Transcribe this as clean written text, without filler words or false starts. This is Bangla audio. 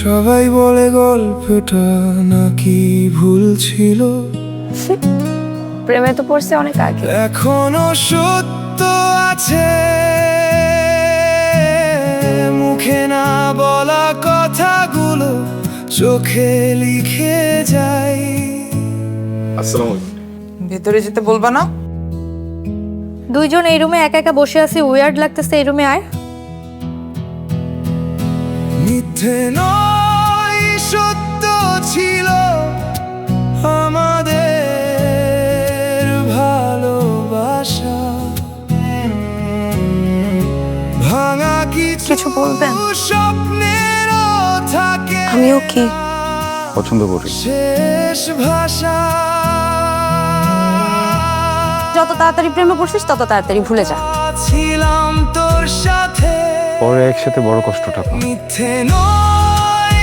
সবাই বলে গল্পটা নাকি ভুল ছিল, প্রেমে তো পড়ছে অনেক আগে। এখনো সত্য আছে মুখে না বলা কথাগুলো চোখে লিখে যায়। আসসালামু আলাইকুম। ভেতরে যেতে বলবা না? দুইজন এই রুমে একা একা বসে আছি, উইয়ার্ড লাগতেছে। এই রুমে আয়। মিথ্যে নয় সত্য ছিল আমাদের ভালোবাসা, ভাঙা কিছু বলবেন? স্বপ্নেরও থাকে আমিও কি পছন্দ করি। শেষ ভাষা। যত তাড়াতাড়ি প্রেমে পড়ছিস তত তাড়াতাড়ি ভুলে যা। ছিলাম তোর সাথে পরে একসাথে বড় কষ্টটা পাবো। মিথ্যে নয়